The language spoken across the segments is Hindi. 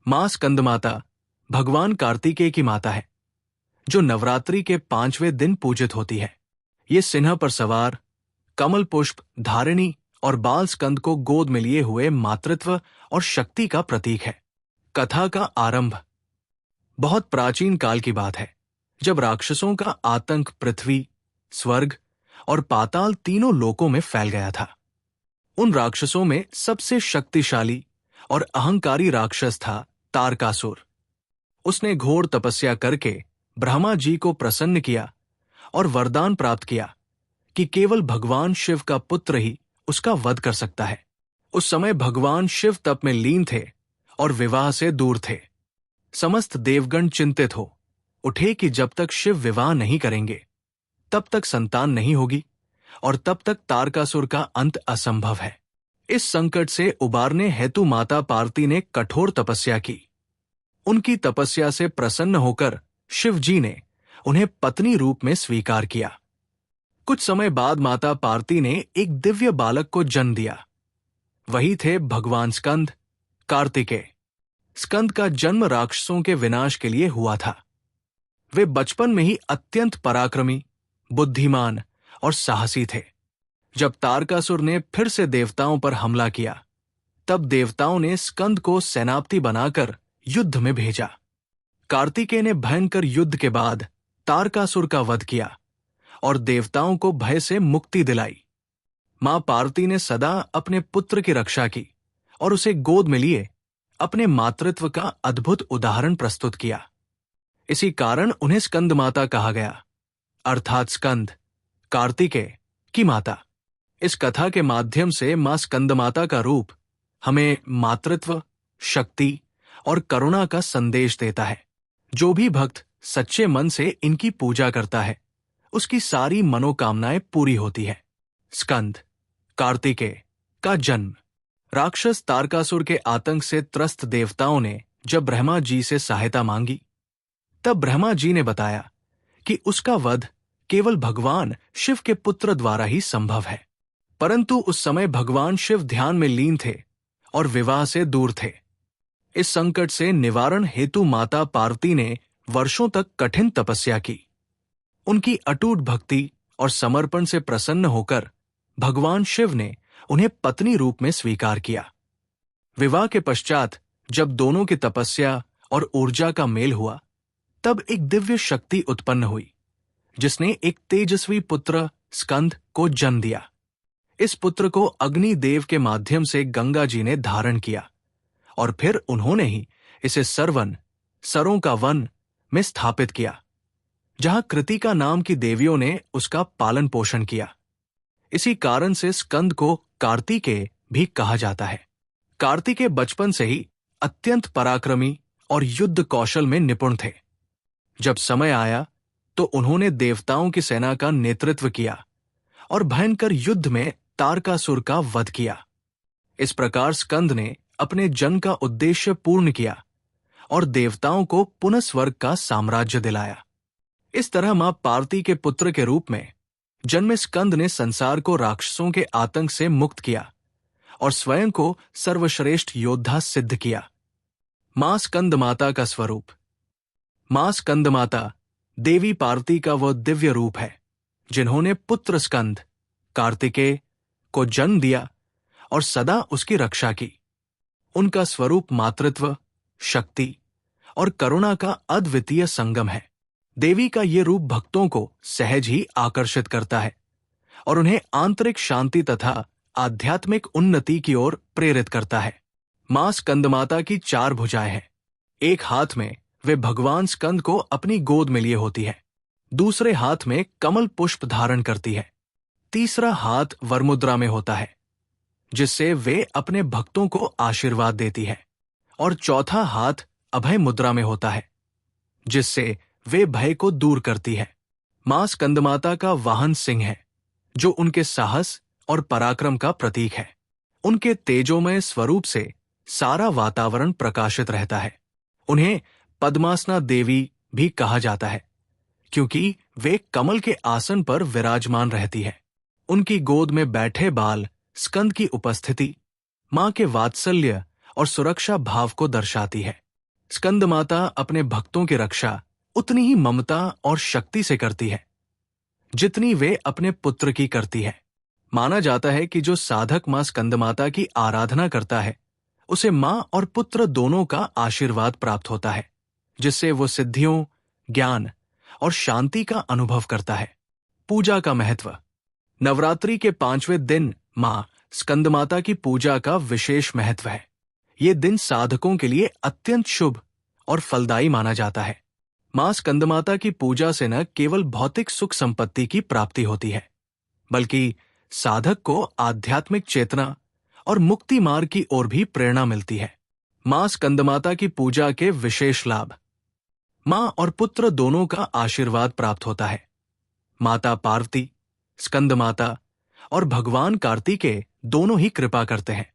मां स्कंदमाता भगवान कार्तिकेय की माता है, जो नवरात्रि के 5वें दिन पूजित होती है। ये सिंह पर सवार, कमल पुष्प धारिणी और बाल स्कंद को गोद में लिए हुए मातृत्व और शक्ति का प्रतीक है। कथा का आरंभ बहुत प्राचीन काल की बात है, जब राक्षसों का आतंक पृथ्वी, स्वर्ग और पाताल तीनों लोकों में फैल गया था। उन राक्षसों में सबसे शक्तिशाली और अहंकारी राक्षस था तारकासुर। उसने घोर तपस्या करके ब्रह्मा जी को प्रसन्न किया और वरदान प्राप्त किया कि केवल भगवान शिव का पुत्र ही उसका वध कर सकता है। उस समय भगवान शिव तप में लीन थे और विवाह से दूर थे। समस्त देवगण चिंतित हो उठे कि जब तक शिव विवाह नहीं करेंगे तब तक संतान नहीं होगी और तब तक तारकासुर का अंत असंभव है। इस संकट से उबारने हेतु माता पार्वती ने कठोर तपस्या की। उनकी तपस्या से प्रसन्न होकर शिव जी ने उन्हें पत्नी रूप में स्वीकार किया। कुछ समय बाद माता पार्वती ने एक दिव्य बालक को जन्म दिया। वही थे भगवान स्कंद, कार्तिकेय। स्कंद का जन्म राक्षसों के विनाश के लिए हुआ था। वे बचपन में ही अत्यंत पराक्रमी, बुद्धिमान और साहसी थे। जब तारकासुर ने फिर से देवताओं पर हमला किया, तब देवताओं ने स्कंद को सेनापति बनाकर युद्ध में भेजा। कार्तिकेय ने भयंकर युद्ध के बाद तारकासुर का वध किया और देवताओं को भय से मुक्ति दिलाई। मां पार्वती ने सदा अपने पुत्र की रक्षा की और उसे गोद में लिए अपने मातृत्व का अद्भुत उदाहरण प्रस्तुत किया। इसी कारण उन्हें स्कंद माता कहा गया, अर्थात स्कंद, कार्तिकेय की माता। इस कथा के माध्यम से मां स्कंदमाता का रूप हमें मातृत्व, शक्ति और करुणा का संदेश देता है। जो भी भक्त सच्चे मन से इनकी पूजा करता है, उसकी सारी मनोकामनाएं पूरी होती है। स्कंद, कार्तिकेय का जन्म। राक्षस तारकासुर के आतंक से त्रस्त देवताओं ने जब ब्रह्मा जी से सहायता मांगी, तब ब्रह्मा जी ने बताया कि उसका वध केवल भगवान शिव के पुत्र द्वारा ही संभव है। परंतु उस समय भगवान शिव ध्यान में लीन थे और विवाह से दूर थे। इस संकट से निवारण हेतु माता पार्वती ने वर्षों तक कठिन तपस्या की। उनकी अटूट भक्ति और समर्पण से प्रसन्न होकर भगवान शिव ने उन्हें पत्नी रूप में स्वीकार किया। विवाह के पश्चात जब दोनों की तपस्या और ऊर्जा का मेल हुआ, तब एक दिव्य शक्ति उत्पन्न हुई, जिसने एक तेजस्वी पुत्र स्कंद को जन्म दिया। इस पुत्र को अग्नि देव के माध्यम से गंगा जी ने धारण किया और फिर उन्होंने ही इसे सरवन, सरों का वन में स्थापित किया, जहां कृतिका नाम की देवियों ने उसका पालन पोषण किया। इसी कारण से स्कंद को कार्तिकेय भी कहा जाता है। कार्तिकेय बचपन से ही अत्यंत पराक्रमी और युद्ध कौशल में निपुण थे। जब समय आया तो उन्होंने देवताओं की सेना का नेतृत्व किया और भयंकर युद्ध में तारकासुर का वध किया। इस प्रकार स्कंद ने अपने जन्म का उद्देश्य पूर्ण किया और देवताओं को पुनः स्वर्ग का साम्राज्य दिलाया। इस तरह मां पार्वती के पुत्र के रूप में जन्मे स्कंद ने संसार को राक्षसों के आतंक से मुक्त किया और स्वयं को सर्वश्रेष्ठ योद्धा सिद्ध किया। मां स्कंद माता का स्वरूप। मां स्कंद माता देवी पार्वती का वह दिव्य रूप है, जिन्होंने पुत्र स्कंद, कार्तिकेय को जन्म दिया और सदा उसकी रक्षा की। उनका स्वरूप मातृत्व, शक्ति और करुणा का अद्वितीय संगम है। देवी का ये रूप भक्तों को सहज ही आकर्षित करता है और उन्हें आंतरिक शांति तथा आध्यात्मिक उन्नति की ओर प्रेरित करता है। मां स्कंदमाता की 4 भुजाएं हैं। एक हाथ में वे भगवान स्कंद को अपनी गोद में लिए होती है, दूसरे हाथ में कमल पुष्प धारण करती है, तीसरा हाथ वरमुद्रा में होता है, जिससे वे अपने भक्तों को आशीर्वाद देती है, और चौथा हाथ अभय मुद्रा में होता है, जिससे वे भय को दूर करती है। मां स्कंदमाता का वाहन सिंह है, जो उनके साहस और पराक्रम का प्रतीक है। उनके तेजोमय स्वरूप से सारा वातावरण प्रकाशित रहता है। उन्हें पद्मासना देवी भी कहा जाता है, क्योंकि वे कमल के आसन पर विराजमान रहती है। उनकी गोद में बैठे बाल स्कंद की उपस्थिति मां के वात्सल्य और सुरक्षा भाव को दर्शाती है। स्कंद माता अपने भक्तों की रक्षा उतनी ही ममता और शक्ति से करती है जितनी वे अपने पुत्र की करती है। माना जाता है कि जो साधक मां स्कंदमाता की आराधना करता है उसे मां और पुत्र दोनों का आशीर्वाद प्राप्त होता है, जिससे वो सिद्धियों, ज्ञान और शांति का अनुभव करता है। पूजा का महत्व। नवरात्रि के 5वें दिन मां स्कंदमाता की पूजा का विशेष महत्व है। ये दिन साधकों के लिए अत्यंत शुभ और फलदायी माना जाता है। मां स्कंदमाता की पूजा से न केवल भौतिक सुख संपत्ति की प्राप्ति होती है, बल्कि साधक को आध्यात्मिक चेतना और मुक्ति मार्ग की ओर भी प्रेरणा मिलती है। मां स्कंदमाता की पूजा के विशेष लाभ। मां और पुत्र दोनों का आशीर्वाद प्राप्त होता है। माता पार्वती, स्कंदमाता और भगवान कार्तिकेय दोनों ही कृपा करते हैं।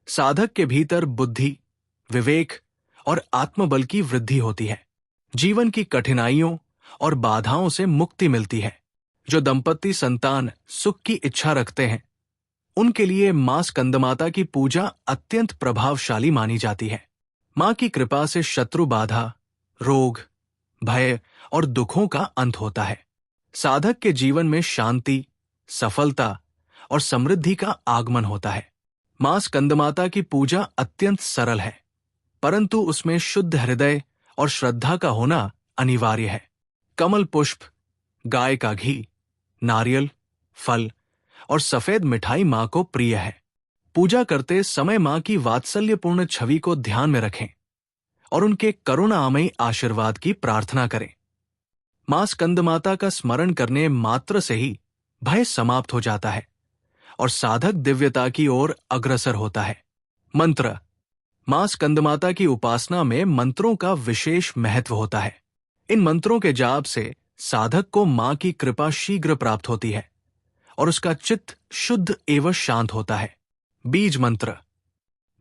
साधक के भीतर बुद्धि, विवेक और आत्मबल की वृद्धि होती है। जीवन की कठिनाइयों और बाधाओं से मुक्ति मिलती है। जो दंपति संतान सुख की इच्छा रखते हैं उनके लिए मां स्कंदमाता की पूजा अत्यंत प्रभावशाली मानी जाती है। मां की कृपा से शत्रु बाधा, रोग, भय और दुखों का अंत होता है। साधक के जीवन में शांति, सफलता और समृद्धि का आगमन होता है। मां स्कंदमाता की पूजा अत्यंत सरल है, परंतु उसमें शुद्ध हृदय और श्रद्धा का होना अनिवार्य है। कमल पुष्प, गाय का घी, नारियल, फल और सफेद मिठाई मां को प्रिय है। पूजा करते समय मां की वात्सल्यपूर्ण छवि को ध्यान में रखें और उनके करुणामयी आशीर्वाद की प्रार्थना करें। मां स्कंदमाता का स्मरण करने मात्र से ही भय समाप्त हो जाता है और साधक दिव्यता की ओर अग्रसर होता है। मंत्र। मां स्कंदमाता की उपासना में मंत्रों का विशेष महत्व होता है। इन मंत्रों के जाप से साधक को मां की कृपा शीघ्र प्राप्त होती है और उसका चित्त शुद्ध एवं शांत होता है। बीज मंत्र।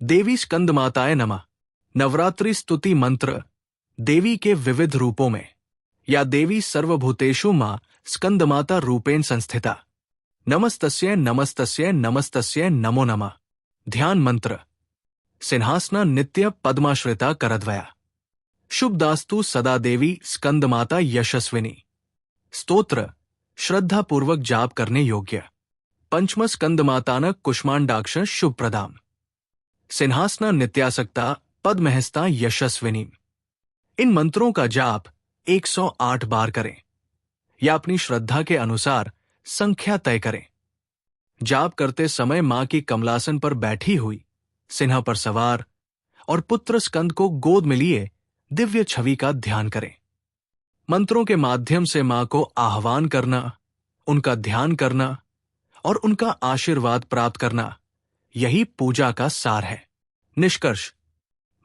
देवी स्कंदमाताय नमः। नवरात्रि स्तुति मंत्र देवी के विविध रूपों में या देवी सर्वभूतेषु मां स्कंदमाता रूपेण संस्थिता। नमस्तस्यै नमस्तस्यै नमस्तस्यै नमो नमः। ध्यान मंत्र। सिंहासना नित्य पद्माश्रिता करद्वया। शुभदास्तु सदा देवी स्कंदमाता यशस्विनी। स्तोत्र श्रद्धापूर्वक जाप करने योग्य। पंचम स्कंदमातान कुष्मांडाक्ष शुभ प्रदाम। सिंहासना नित्यासक्ता पद्महस्ता यशस्विनी। इन मंत्रों का जाप 108 बार करें या अपनी श्रद्धा के अनुसार संख्या तय करें। जाप करते समय मां की कमलासन पर बैठी हुई, सिंह पर सवार और पुत्र स्कंद को गोद में लिए दिव्य छवि का ध्यान करें। मंत्रों के माध्यम से मां को आह्वान करना, उनका ध्यान करना और उनका आशीर्वाद प्राप्त करना, यही पूजा का सार है। निष्कर्ष।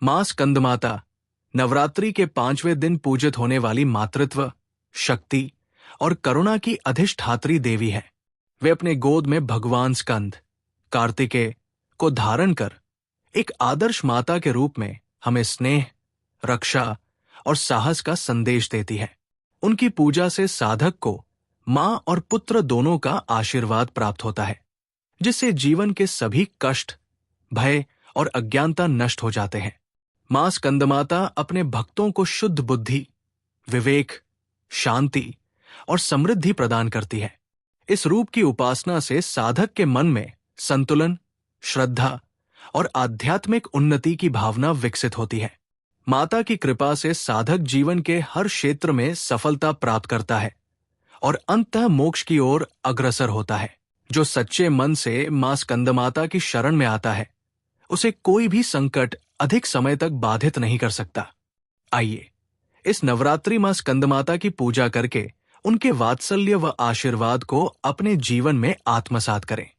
मां स्कंदमाता नवरात्रि के 5वें दिन पूजित होने वाली मातृत्व, शक्ति और करुणा की अधिष्ठात्री देवी है। वे अपने गोद में भगवान स्कंद, कार्तिकेय को धारण कर एक आदर्श माता के रूप में हमें स्नेह, रक्षा और साहस का संदेश देती है। उनकी पूजा से साधक को मां और पुत्र दोनों का आशीर्वाद प्राप्त होता है, जिससे जीवन के सभी कष्ट, भय और अज्ञानता नष्ट हो जाते हैं। मां स्कंदमाता अपने भक्तों को शुद्ध बुद्धि, विवेक, शांति और समृद्धि प्रदान करती है। इस रूप की उपासना से साधक के मन में संतुलन, श्रद्धा और आध्यात्मिक उन्नति की भावना विकसित होती है। माता की कृपा से साधक जीवन के हर क्षेत्र में सफलता प्राप्त करता है और अंततः मोक्ष की ओर अग्रसर होता है। जो सच्चे मन से मां स्कंदमाता की शरण में आता है, उसे कोई भी संकट अधिक समय तक बाधित नहीं कर सकता। आइए इस नवरात्रि मां स्कंदमाता की पूजा करके उनके वात्सल्य व आशीर्वाद को अपने जीवन में आत्मसात करें।